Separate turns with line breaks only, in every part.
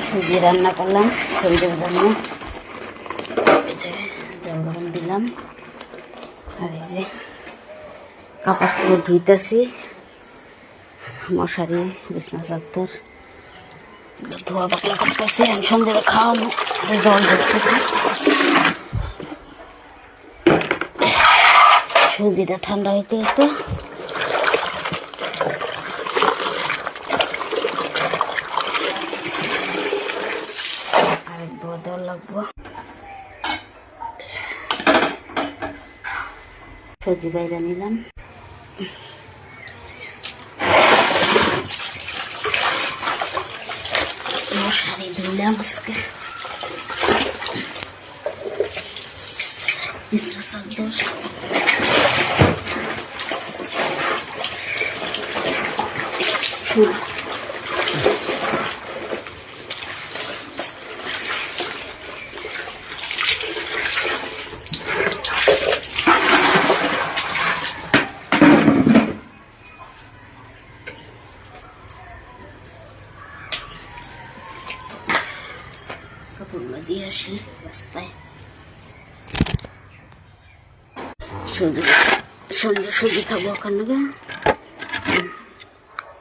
সুজি রান্না করলাম শরীরের জন্য। এই যে জল গরম দিলাম, আর এই যে কাপড় চোপড় ধুইতেছি, মশারি বিছনা চাদর ধোয়া পাতলা করতেছি। আমি সন্ধ্যে খাওয়ানো জল ধরতেছি। সুজিটা ঠান্ডা হইতে হইতে আরেক ধোয়া দেওয়া লাগবো। সুজি বাইরে নিলাম, মশারি ধুলাম আজকে, বিছনা চাদর কাপড়গুলো দিয়ে আসি রাস্তায়। সন্ধ্যে সুজি খাবো ওখানে,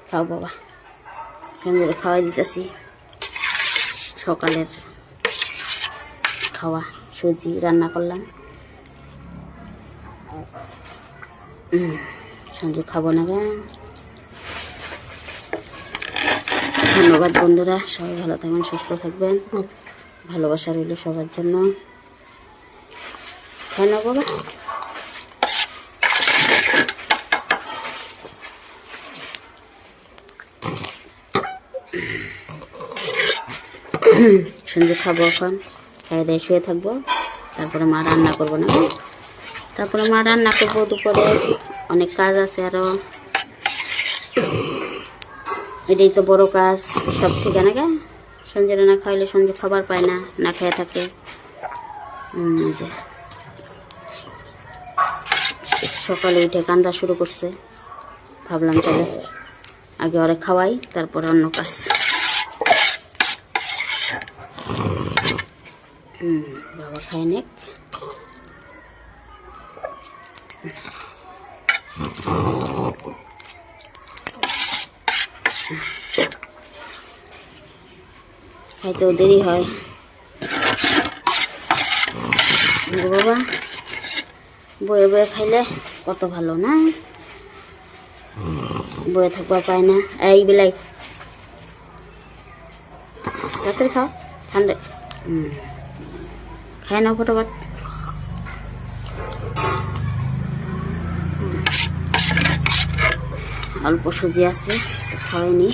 খাও বাবা। সন্ধ্যে খাওয়াই দিতেছি, সকালের খাওয়া সুজি রান্না করলাম। সন্ধ্যে খাবো না গে। ধন্যবাদ বন্ধুরা, সবাই ভালো থাকবেন, সুস্থ থাকবেন, ভালোবাসা রইল সবার জন্য। খাই না বাবা। সন্ধ্যে খাবো এখন, খাই দিয়ে শুয়ে থাকবো। তারপরে মা রান্না করবো না, তারপরে মা রান্না করবো। দুপুরে অনেক কাজ আছে আরো, এটাই তো বড় কাজ সব থেকে না। সন্ধ্যে না খাইলে সন্ধ্যে খাবার পায় না, না খেয়ে থাকে। সকালে উঠে কান্দা শুরু করছে, ভাবলাম তাহলে আগে ওরে খাওয়াই, তারপরে অন্য কাজ। বাবা খাই নে। খাইতেও দেরি হয় বাবা, বয়ে বয়ে খাইলে কত ভালো না, বয়ে থাকবা পায় না। এই বেলাই তাড়াতাড়ি খাও, ঠান্ডা খাই নাও ফটোফট। অল্প সুজি আছে, খাওয়াইনি।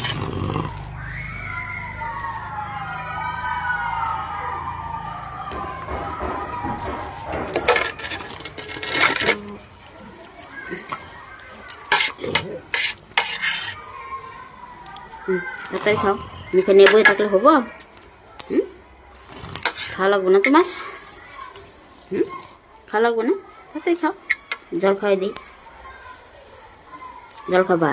তাড়াতাড়ি খাও, মুখে নিয়ে বই থাকলে হবো? খাওয়া লাগবো না তোমার? খাওয়া লাগবো না? তাড়াতাড়ি খাও, জল খাওয়াই দিই। জল খাবা?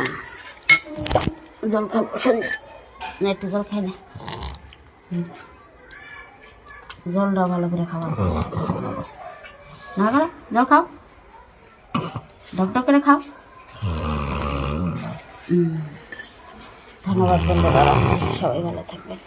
জল খাবো সন্ধ্যে না, একটু জল খাই না। জলটা ভালো করে খাওয়া অবস্থা না, খাও জল খাও, ঢকঢক করে খাও। ধন্যবাদ বন্ধুরা, সবাই ভালো থাকবেন।